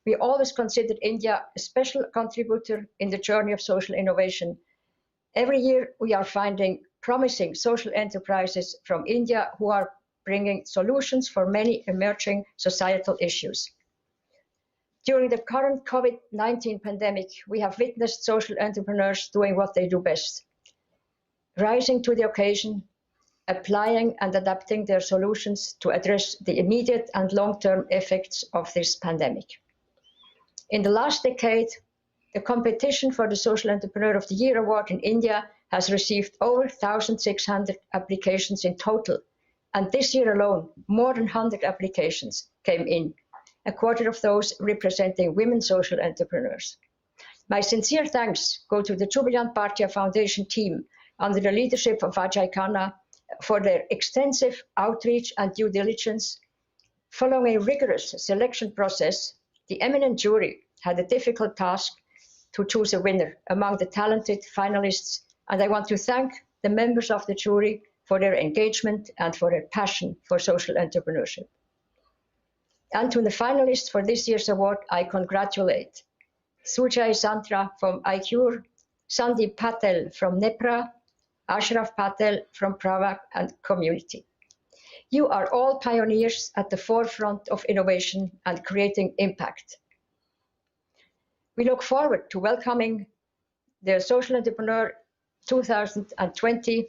We always considered India a special contributor in the journey of social innovation. Every year, we are finding promising social enterprises from India who are bringing solutions for many emerging societal issues. During the current COVID-19 pandemic, we have witnessed social entrepreneurs doing what they do best, rising to the occasion, applying and adapting their solutions to address the immediate and long-term effects of this pandemic. In the last decade, the competition for the Social Entrepreneur of the Year award in India has received over 1,600 applications in total. And this year alone, more than 100 applications came in, a quarter of those representing women social entrepreneurs. My sincere thanks go to the Jubilant Bhartiya Foundation team under the leadership of Ajay Khanna for their extensive outreach and due diligence. Following a rigorous selection process, the eminent jury had a difficult task to choose a winner among the talented finalists, and I want to thank the members of the jury for their engagement and for their passion for social entrepreneurship. And to the finalists for this year's award, I congratulate Sujay Santra from iCure, Sandeep Patel from NEPRA, Ashraf Patel from Pravak and Community. You are all pioneers at the forefront of innovation and creating impact. We look forward to welcoming the Social Entrepreneur 2020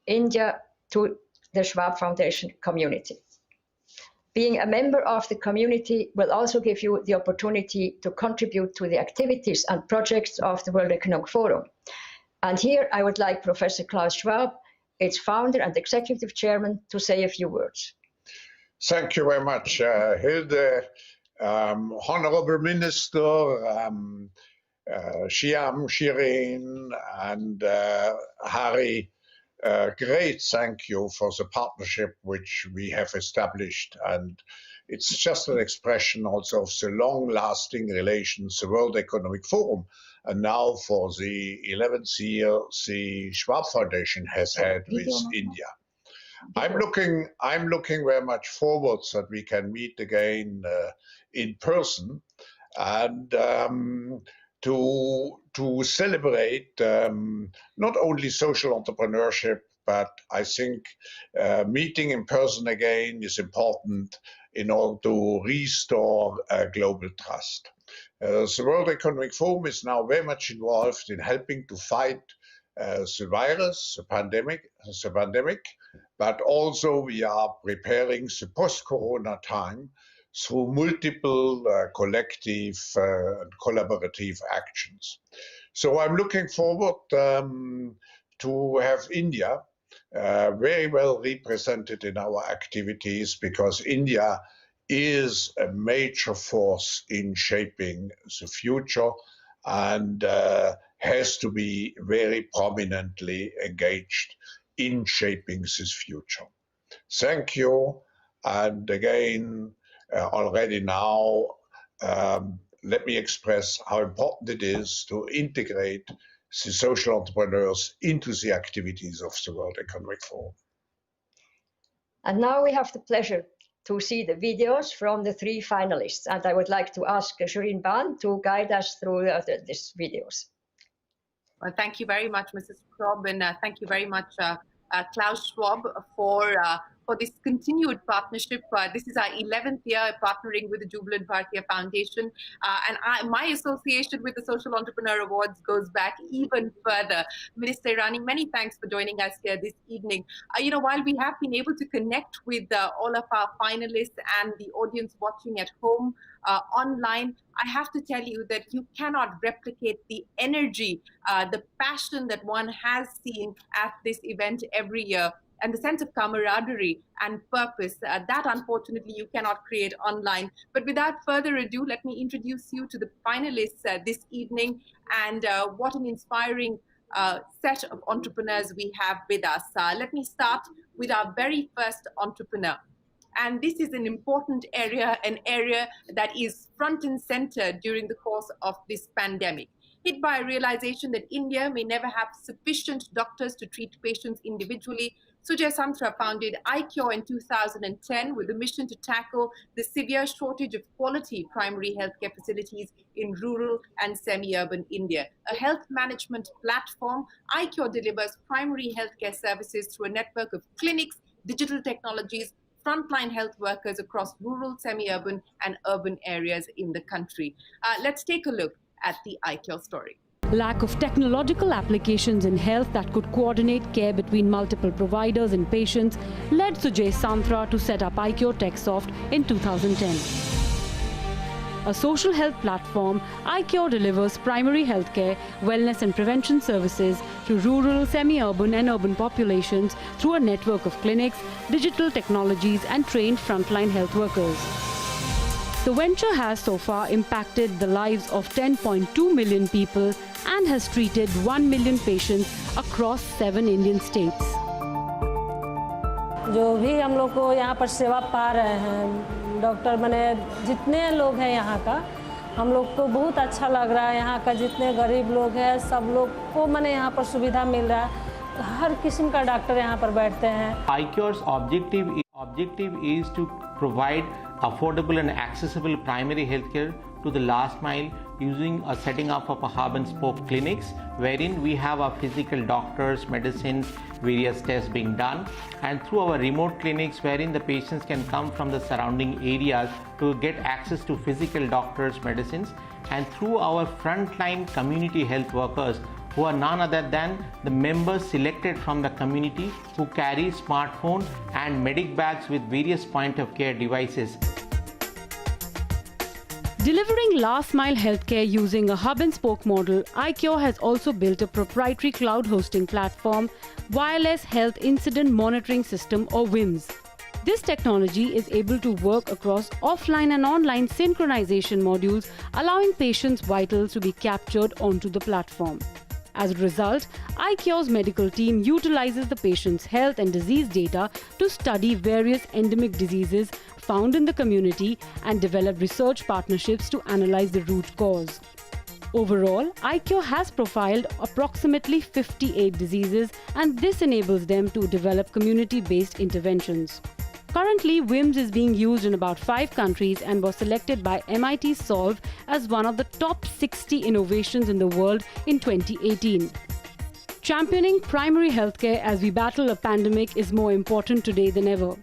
India to the Schwab Foundation community. Being a member of the community will also give you the opportunity to contribute to the activities and projects of the World Economic Forum. And here I would like Professor Klaus Schwab, its founder and executive chairman, to say a few words. Thank you very much, Hilde. Honorable Minister, Shyam, Shireen, and Hari, great thank you for the partnership which we have established. And it's just an expression also of the long-lasting relations the World Economic Forum, and now for the 11th year, the Schwab Foundation has had with India. I'm looking very much forward that we can meet again in person and to celebrate not only social entrepreneurship, but I think meeting in person again is important in order to restore global trust. The World Economic Forum is now very much involved in helping to fight the virus, the pandemic, but also we are preparing the post-corona time through multiple collective and collaborative actions. So I'm looking forward to have India very well represented in our activities, because India is a major force in shaping the future and has to be very prominently engaged in shaping this future. Thank you. And again, already now, let me express how important it is to integrate the social entrepreneurs into the activities of the World Economic Forum. And now we have the pleasure to see the videos from the three finalists. And I would like to ask Shireen Ban to guide us through these videos. Well, thank you very much, Mrs. Krob, and thank you very much, Klaus Schwab, for this continued partnership. This is our 11th year partnering with the Jubilant Bhartiya Foundation, and my association with the Social Entrepreneur Awards goes back even further. Minister Irani, many thanks for joining us here this evening. While we have been able to connect with all of our finalists and the audience watching at home online, I have to tell you that you cannot replicate the energy, the passion that one has seen at this event every year, and the sense of camaraderie and purpose that unfortunately you cannot create online. But without further ado, let me introduce you to the finalists this evening, and what an inspiring set of entrepreneurs we have with us. Let me start with our very first entrepreneur. And this is an important area, an area that is front and center during the course of this pandemic. Hit by a realization that India may never have sufficient doctors to treat patients individually, Sujay Santra founded iCure in 2010 with a mission to tackle the severe shortage of quality primary healthcare facilities in rural and semi-urban India. A health management platform, iCure delivers primary healthcare services through a network of clinics, digital technologies, frontline health workers across rural, semi-urban and urban areas in the country. Let's take a look at the iCure story. Lack of technological applications in health that could coordinate care between multiple providers and patients led Sujay Santra to set up iCure TechSoft in 2010. A social health platform, iCure delivers primary healthcare, wellness and prevention services to rural, semi-urban and urban populations through a network of clinics, digital technologies and trained frontline health workers. The venture has so far impacted the lives of 10.2 million people and has treated 1 million patients across 7 Indian states. जो भी हम लोग को यहाँ पर सेवा पा रहे हैं, डॉक्टर बने जितने लोग हैं यहाँ का, हम लोग को बहुत अच्छा लग रहा है। यहाँ का जितने गरीब लोग हैं, सब लोग को मैंने यहाँ पर सुविधा मिल रहा है। हर किस्म का डॉक्टर यहाँ पर बैठते हैं। iCure's objective is to provide affordable and accessible primary healthcare to the last mile using a setting up of a hub and spoke clinics wherein we have our physical doctors, medicines, various tests being done, and through our remote clinics wherein the patients can come from the surrounding areas to get access to physical doctors, medicines, and through our frontline community health workers who are none other than the members selected from the community who carry smartphone and medic bags with various point of care devices. Delivering last-mile healthcare using a hub-and-spoke model, iCure has also built a proprietary cloud hosting platform, Wireless Health Incident Monitoring System or WIMS. This technology is able to work across offline and online synchronization modules, allowing patients' vitals to be captured onto the platform. As a result, iCure's medical team utilizes the patient's health and disease data to study various endemic diseases found in the community and develop research partnerships to analyze the root cause. Overall, iCure has profiled approximately 58 diseases, and this enables them to develop community-based interventions. Currently, WIMS is being used in about 5 countries and was selected by MIT Solve as one of the top 60 innovations in the world in 2018. Championing primary healthcare as we battle a pandemic is more important today than ever.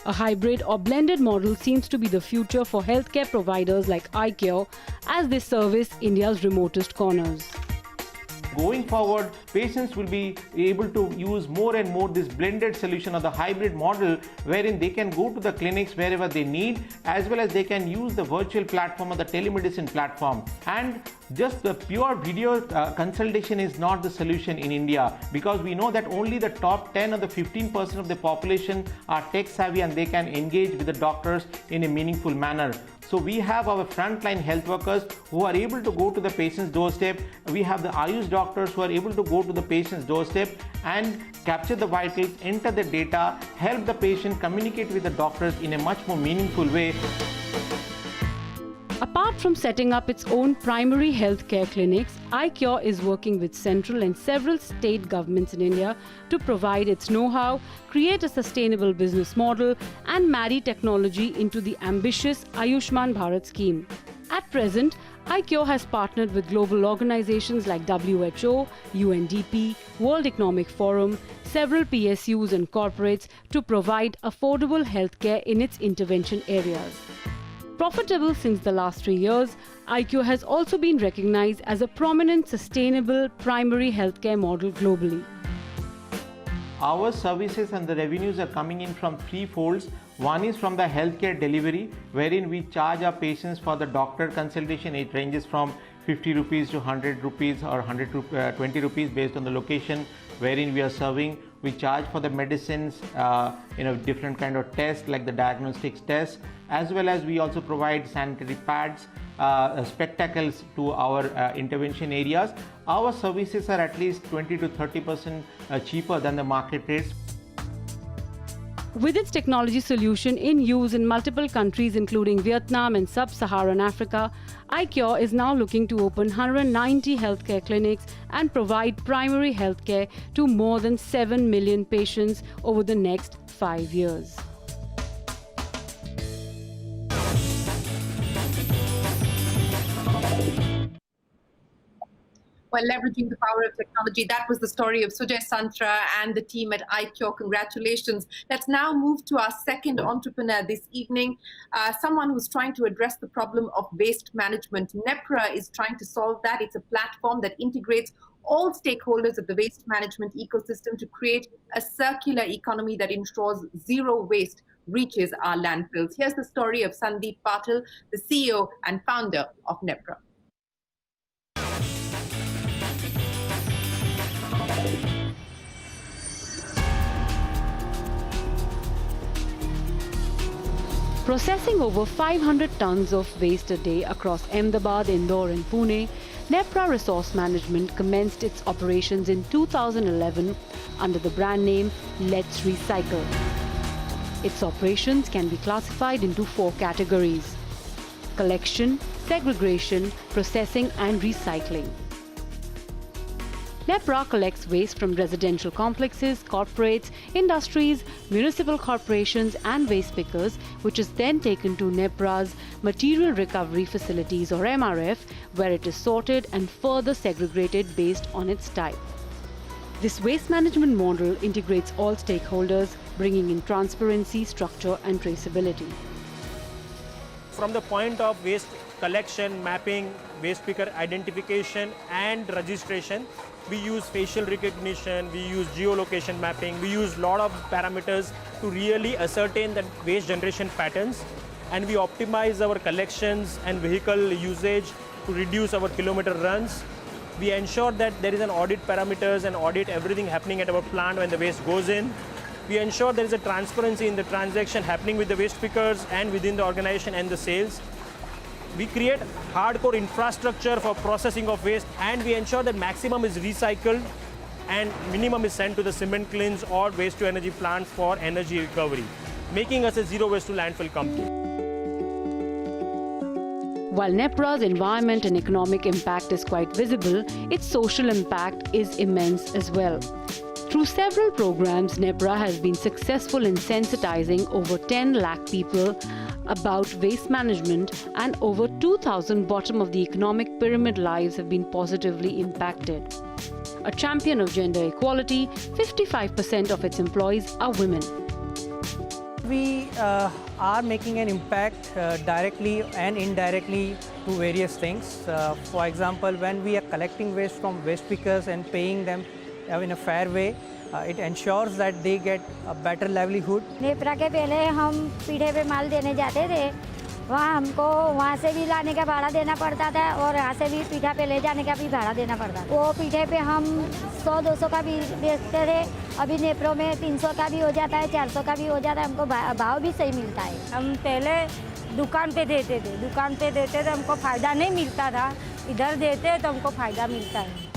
A hybrid or blended model seems to be the future for healthcare providers like iCure as they service India's remotest corners. Going forward, patients will be able to use more and more this blended solution or the hybrid model wherein they can go to the clinics wherever they need, as well as they can use the virtual platform or the telemedicine platform. And just the pure video consultation is not the solution in India, because we know that only the top 10 or the 15% of the population are tech savvy and they can engage with the doctors in a meaningful manner. So we have our frontline health workers who are able to go to the patient's doorstep. We have the Ayush doctors who are able to go to the patient's doorstep and capture the vitals, enter the data, help the patient communicate with the doctors in a much more meaningful way. Apart from setting up its own primary healthcare clinics, iCure is working with central and several state governments in India to provide its know-how, create a sustainable business model, and marry technology into the ambitious Ayushman Bharat scheme. At present, iCure has partnered with global organizations like WHO, UNDP, World Economic Forum, several PSUs and corporates to provide affordable healthcare in its intervention areas. Profitable since the last 3 years, iCure has also been recognized as a prominent sustainable primary healthcare model globally. Our services and the revenues are coming in from 3 folds. One is from the healthcare delivery, wherein we charge our patients for the doctor consultation. It ranges from 50 rupees to 100 rupees or 120 rupees based on the location wherein we are serving. We charge for the medicines, different kind of tests like the diagnostics tests, as well as we also provide sanitary pads, spectacles to our intervention areas. Our services are at least 20 to 30% cheaper than the market rates. With its technology solution in use in multiple countries including Vietnam and sub-Saharan Africa, iCure is now looking to open 190 healthcare clinics and provide primary healthcare to more than 7 million patients over the next 5 years. While leveraging the power of technology, that was the story of Sujay Santra and the team at iCure. Congratulations. Let's now move to our second entrepreneur this evening, someone who's trying to address the problem of waste management. Nepra is trying to solve that. It's a platform that integrates all stakeholders of the waste management ecosystem to create a circular economy that ensures zero waste reaches our landfills. Here's the story of Sandeep Patil, the CEO and founder of Nepra. Processing over 500 tons of waste a day across Ahmedabad, Indore and Pune, Nepra Resource Management commenced its operations in 2011 under the brand name Let's Recycle. Its operations can be classified into 4 categories: collection, segregation, processing and recycling. Nepra collects waste from residential complexes, corporates, industries, municipal corporations and waste pickers, which is then taken to Nepra's Material Recovery Facilities or MRF, where it is sorted and further segregated based on its type. This waste management model integrates all stakeholders, bringing in transparency, structure and traceability. From the point of waste collection, mapping, waste picker identification and registration, we use facial recognition, we use geolocation mapping, we use a lot of parameters to really ascertain the waste generation patterns, and we optimize our collections and vehicle usage to reduce our kilometer runs. We ensure that there is an audit parameters and audit everything happening at our plant when the waste goes in. We ensure there is a transparency in the transaction happening with the waste pickers and within the organization and the sales. We create hardcore infrastructure for processing of waste, and we ensure that maximum is recycled and minimum is sent to the cement kilns or waste to energy plants for energy recovery, making us a zero waste to landfill company. While Nepra's environment and economic impact is quite visible, its social impact is immense as well. Through several programs, Nepra has been successful in sensitizing over 10 lakh people about waste management, and over 2,000 bottom of the economic pyramid lives have been positively impacted. A champion of gender equality, 55% of its employees are women. We are making an impact directly and indirectly to various things. For example, when we are collecting waste from waste pickers and paying them in a fair way, it ensures that they get a better livelihood. NEPRA के पहले हम पीढ़े पे माल देने जाते थे, वहाँ हमको वहाँ से भी लाने का भाड़ा देना पड़ता था और यहाँ से भी पीढ़ा पे ले जाने का भी भाड़ा देना पड़ता था। वो पीढ़े पे हम 100-200 का भी बेचते थे, अभी नेप्रो में 300 का भी हो जाता है, 400 का भी हो जाता है, हमको भाव भी सही मिलता है। हम पहले दुकान पे देते थे, हमको फ़ायदा नहीं मिलता था, इधर देते तो हमको फ़ायदा मिलता है।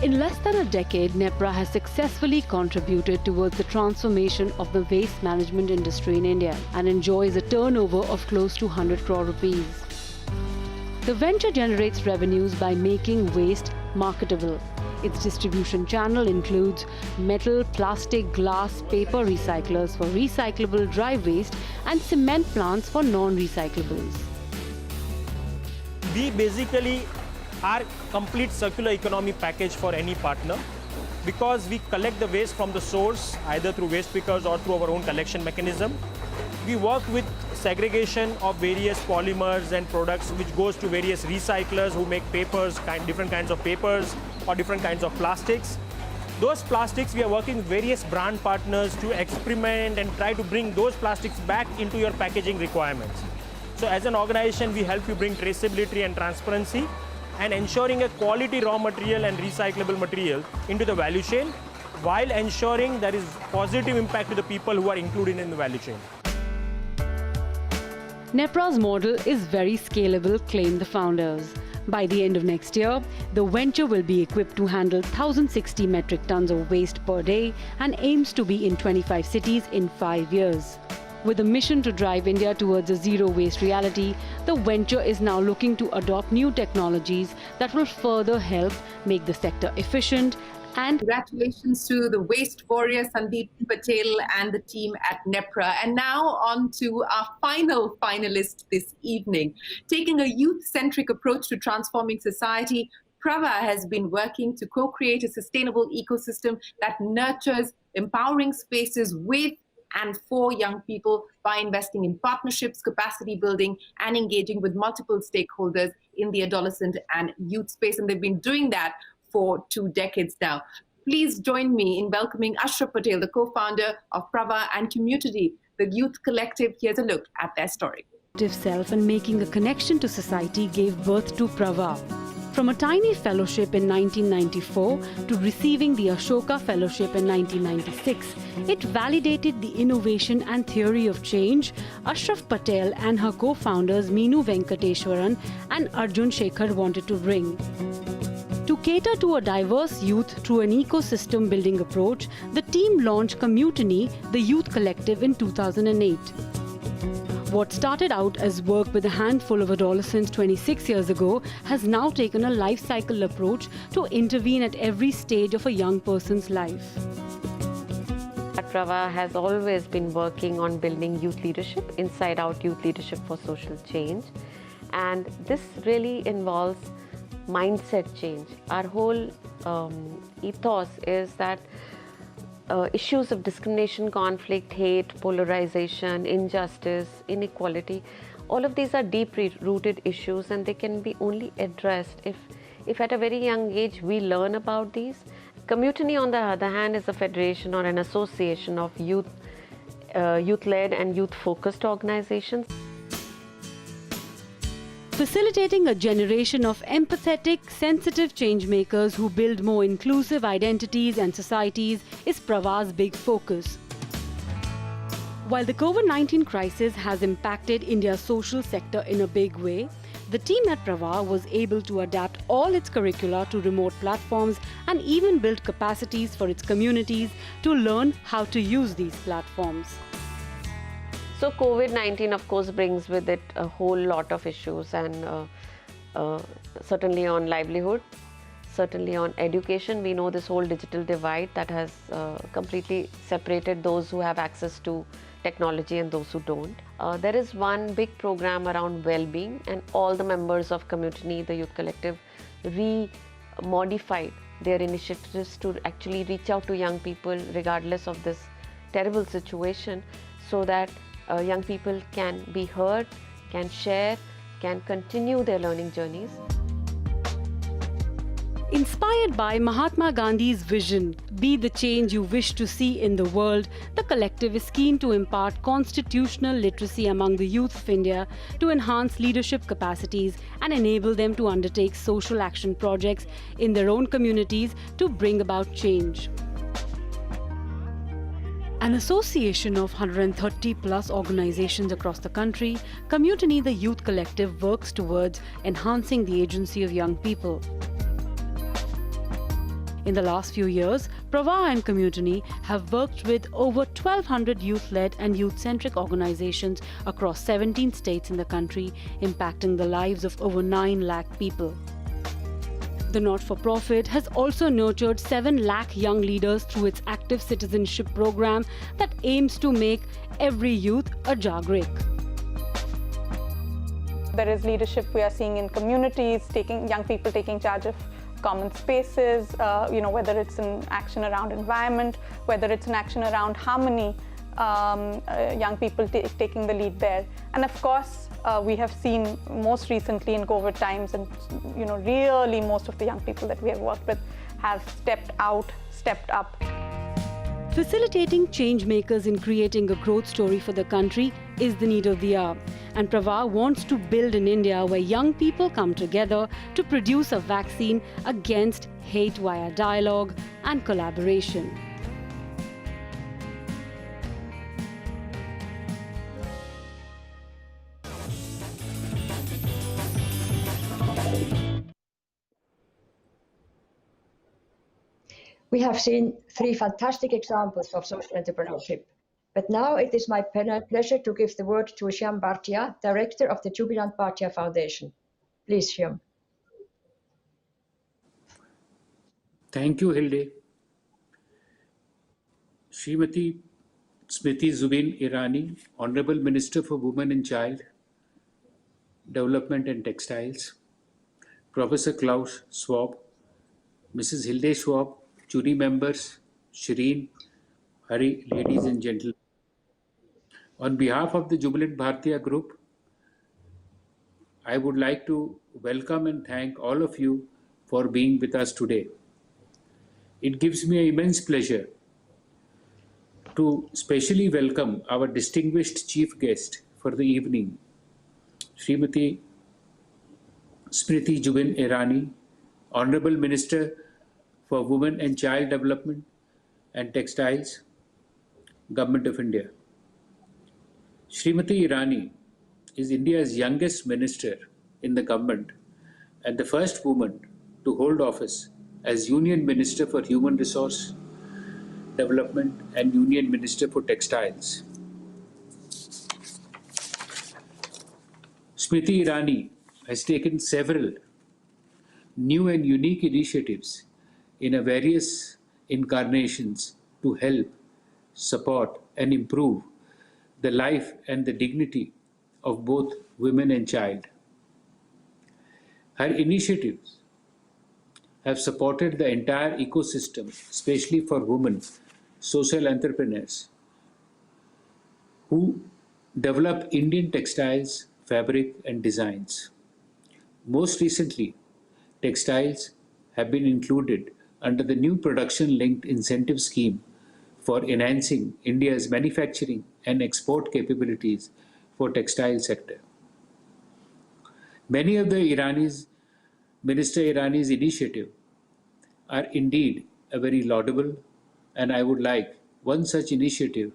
In less than a decade, Nepra has successfully contributed towards the transformation of the waste management industry in India and enjoys a turnover of close to 100 crore rupees. The venture generates revenues by making waste marketable. Its distribution channel includes metal, plastic, glass, paper recyclers for recyclable dry waste and cement plants for non-recyclables. We basically are complete circular economy package for any partner, because we collect the waste from the source either through waste pickers or through our own collection mechanism. We work with segregation of various polymers and products which goes to various recyclers who make papers, different kinds of papers or different kinds of plastics. Those plastics, we are working with various brand partners to experiment and try to bring those plastics back into your packaging requirements. So as an organization, we help you bring traceability and transparency and ensuring a quality raw material and recyclable material into the value chain, while ensuring there is positive impact to the people who are included in the value chain. Nepra's model is very scalable, claim the founders. By the end of next year, the venture will be equipped to handle 1,060 metric tons of waste per day and aims to be in 25 cities in 5 years. With a mission to drive India towards a zero waste reality, the venture is now looking to adopt new technologies that will further help make the sector efficient. And congratulations to the waste warrior Sandeep Patel and the team at NEPRA. And now on to our final finalist this evening. Taking a youth-centric approach to transforming society, Prava has been working to co-create a sustainable ecosystem that nurtures empowering spaces with and for young people by investing in partnerships, capacity building, and engaging with multiple stakeholders in the adolescent and youth space. And they've been doing that for 2 decades now. Please join me in welcoming Ashraf Patel, the co-founder of Prava and Community, the youth collective. Here's a look at their story. Self and making a connection to society gave birth to Prava. From a tiny fellowship in 1994 to receiving the Ashoka Fellowship in 1996, it validated the innovation and theory of change Ashraf Patel and her co-founders Meenu Venkateshwaran and Arjun Shekhar wanted to bring. To cater to a diverse youth through an ecosystem building approach, the team launched Commutiny, the youth collective, in 2008. What started out as work with a handful of adolescents 26 years ago has now taken a life cycle approach to intervene at every stage of a young person's life. Prava has always been working on building youth leadership, inside-out youth leadership for social change. And this really involves mindset change. Our whole ethos is that issues of discrimination, conflict, hate, polarization, injustice, inequality, all of these are deep-rooted issues, and they can be only addressed if at a very young age we learn about these. Commutiny, on the other hand, is a federation or an association of youth-led and youth-focused organizations. Facilitating a generation of empathetic, sensitive changemakers who build more inclusive identities and societies is Prava's big focus. While the COVID-19 crisis has impacted India's social sector in a big way, the team at Prava was able to adapt all its curricula to remote platforms and even build capacities for its communities to learn how to use these platforms. So COVID-19, of course, brings with it a whole lot of issues, and certainly on livelihood, certainly on education. We know this whole digital divide that has completely separated those who have access to technology and those who don't. There is one big program around well-being, and all the members of Commutiny, the youth collective, modified their initiatives to actually reach out to young people regardless of this terrible situation, so that young people can be heard, can share, can continue their learning journeys. Inspired by Mahatma Gandhi's vision, be the change you wish to see in the world, the collective is keen to impart constitutional literacy among the youth of India to enhance leadership capacities and enable them to undertake social action projects in their own communities to bring about change. An association of 130 plus organizations across the country, Commutiny, the youth collective, works towards enhancing the agency of young people. In the last few years, Prava and Commutiny have worked with over 1,200 youth-led and youth-centric organizations across 17 states in the country, impacting the lives of over 9 lakh people. The not-for-profit has also nurtured 7 lakh young leaders through its active citizenship program that aims to make every youth a Jagrik. There is leadership we are seeing in communities, young people taking charge of common spaces, whether it's an action around environment, whether it's an action around harmony, young people taking the lead there. And of course, we have seen most recently in COVID times, and really most of the young people that we have worked with have stepped up. Facilitating change makers in creating a growth story for the country is the need of the hour. And Prava wants to build an India where young people come together to produce a vaccine against hate via dialogue and collaboration. We have seen 3 fantastic examples of social entrepreneurship. But now it is my pleasure to give the word to Shyam Bhartia, Director of the Jubilant Bhartia Foundation. Please, Shyam. Thank you, Hilde. Srimati Smriti Zubin Irani, Honorable Minister for Women and Child Development and Textiles, Professor Klaus Schwab, Mrs. Hilde Schwab, jury members, Shireen, Hari, ladies and gentlemen. On behalf of the Jubilant Bhartia Group, I would like to welcome and thank all of you for being with us today. It gives me an immense pleasure to specially welcome our distinguished chief guest for the evening, Srimati Smriti Zubin Irani, Honorable Minister for Women and Child Development and Textiles, Government of India. Srimati Irani is India's youngest minister in the government and the first woman to hold office as Union Minister for Human Resource Development and Union Minister for Textiles. Smriti Irani has taken several new and unique initiatives in various incarnations to help, support, and improve the life and the dignity of both women and child. Her initiatives have supported the entire ecosystem, especially for women, social entrepreneurs who develop Indian textiles, fabric, and designs. Most recently, textiles have been included under the new production-linked incentive scheme for enhancing India's manufacturing and export capabilities for textile sector. Many of the Minister Irani's initiative are indeed a very laudable, and I would like one such initiative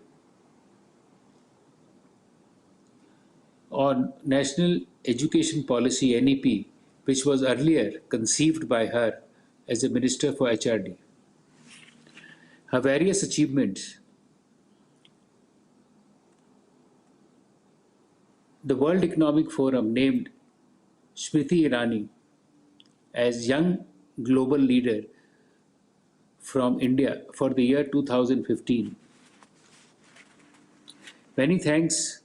on National Education Policy NEP, which was earlier conceived by her as a Minister for HRD. Her various achievements, the World Economic Forum named Smriti Irani as Young Global Leader from India for the year 2015. Many thanks,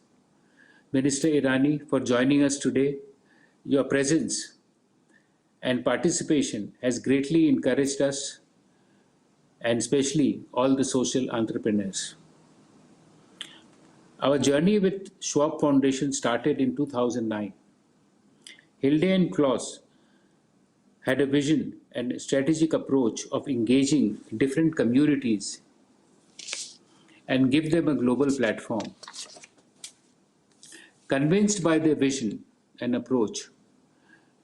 Minister Irani, for joining us today. Your presence and participation has greatly encouraged us, and especially all the social entrepreneurs. Our journey with Schwab Foundation started in 2009. Hilde and Klaus had a vision and a strategic approach of engaging different communities and give them a global platform. Convinced by their vision and approach,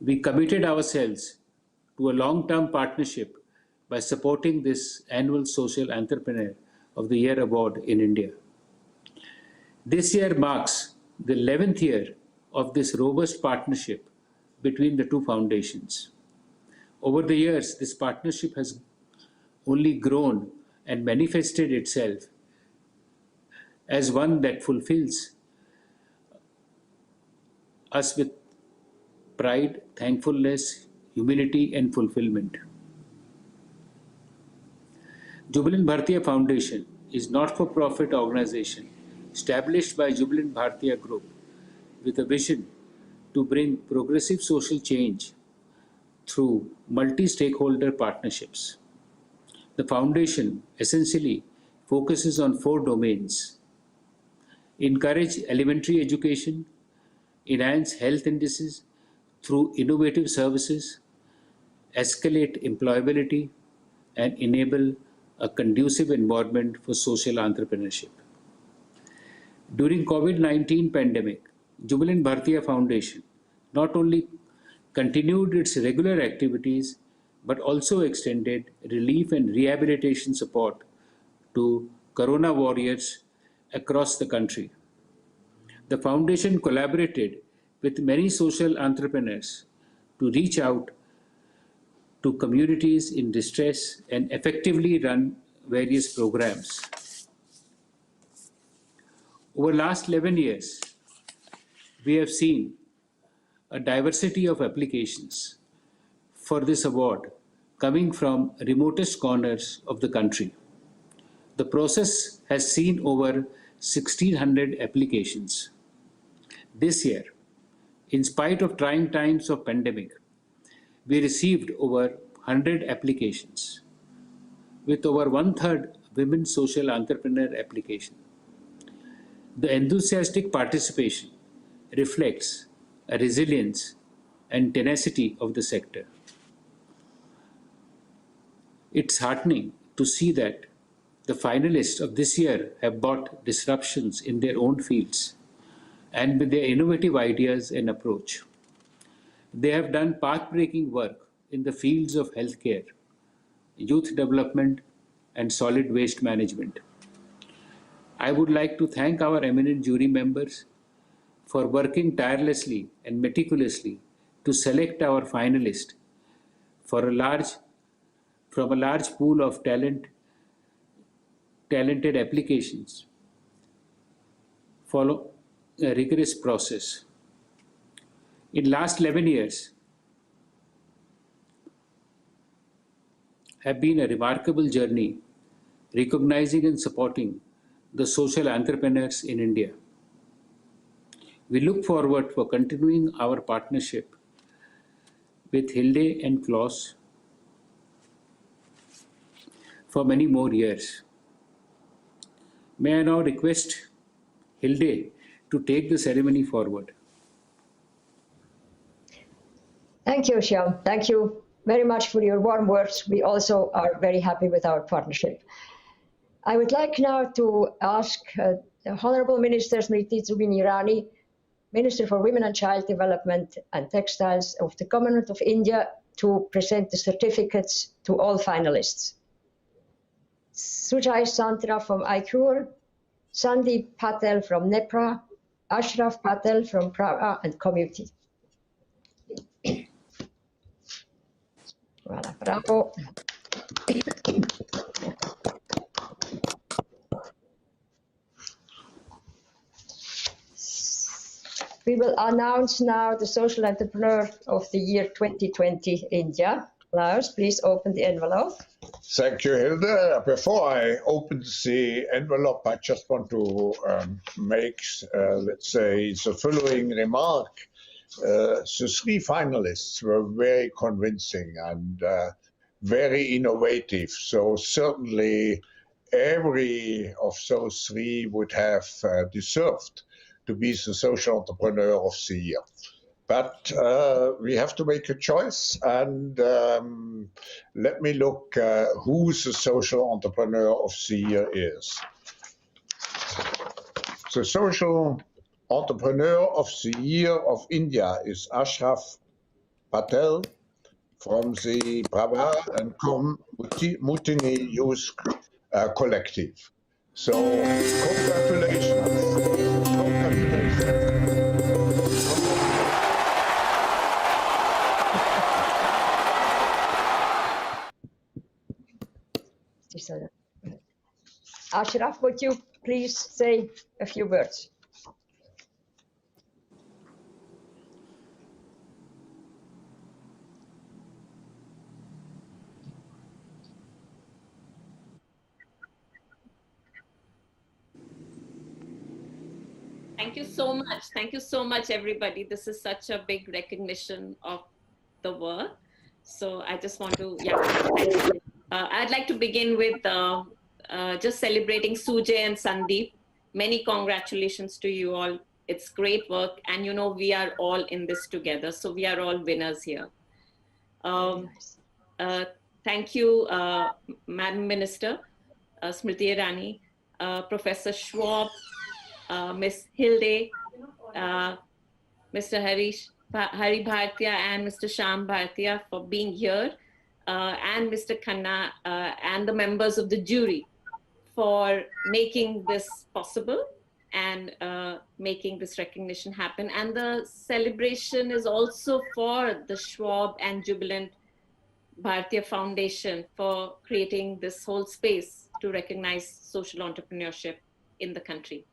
we committed ourselves to a long-term partnership by supporting this annual Social Entrepreneur of the Year award in India. This year marks the 11th year of this robust partnership between the two foundations. Over the years, this partnership has only grown and manifested itself as one that fulfills us with pride, thankfulness, humility, and fulfillment. Jubilant Bhartia Foundation is a not-for-profit organization established by Jubilant Bhartia Group with a vision to bring progressive social change through multi-stakeholder partnerships. The foundation essentially focuses on 4 domains: encourage elementary education, enhance health indices through innovative services, escalate employability, and enable a conducive environment for social entrepreneurship. During COVID-19 pandemic, Jubilant Bhartia Foundation not only continued its regular activities but also extended relief and rehabilitation support to Corona warriors across the country. The foundation collaborated with many social entrepreneurs to reach out to communities in distress and effectively run various programs. Over the last 11 years, we have seen a diversity of applications for this award coming from remotest corners of the country. The process has seen over 1,600 applications. This year, in spite of trying times of pandemic, we received over 100 applications, with over 1/3 women social entrepreneur application. The enthusiastic participation reflects a resilience and tenacity of the sector. It's heartening to see that the finalists of this year have brought disruptions in their own fields and with their innovative ideas and approach. They have done path-breaking work in the fields of healthcare, youth development, and solid waste management. I would like to thank our eminent jury members for working tirelessly and meticulously to select our finalists from a large pool of talented applications. Follow a rigorous process. In last 11 years have been a remarkable journey recognizing and supporting the social entrepreneurs in India. We look forward for continuing our partnership with Hilde and Klaus for many more years. May I now request Hilde to take the ceremony forward. Thank you, Shyam. Thank you very much for your warm words. We also are very happy with our partnership. I would like now to ask the Honorable Minister Smriti Irani, Minister for Women and Child Development and Textiles of the Commonwealth of India, to present the certificates to all finalists. Sujay Santra from ICUR, Sandeep Patel from NEPRA, Ashraf Patel from Prava and Community. Voilà, bravo. We will announce now the Social Entrepreneur of the Year 2020 India. Klaus, please open the envelope. Thank you, Hilde. Before I open the envelope, I just want to make, let's say, the following remark. The three finalists were very convincing and very innovative. So certainly every of those three would have deserved to be the social entrepreneur of the year. But we have to make a choice, and let me look who the social entrepreneur of the year is. The social entrepreneur of the year of India is Ashraf Patel from the Prava and Mutini Youth Collective. So congratulations. Ashraf, would you please say a few words? Thank you so much. Thank you so much, everybody. This is such a big recognition of the work. So I just want to, thank you. I'd like to begin with just celebrating Sujay and Sandeep. Many congratulations to you all. It's great work. And you know, we are all in this together. So we are all winners here. Thank you, Madam Minister, Smriti Irani, Professor Schwab, Ms. Hilde, Mr. Hari Bhartia and Mr. Shyam Bhartia for being here, and Mr. Khanna and the members of the jury for making this possible and making this recognition happen. And the celebration is also for the Schwab and Jubilant Bharatiya Foundation for creating this whole space to recognize social entrepreneurship in the country.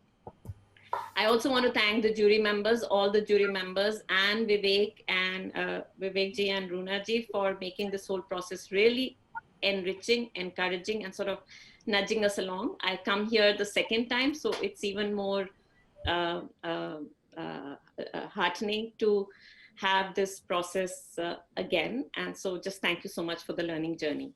I also want to thank the jury members, all the jury members, and Vivek ji and Runa ji for making this whole process really enriching, encouraging, and sort of nudging us along. I come here the second time, so it's even more heartening to have this process again. And so just thank you so much for the learning journey.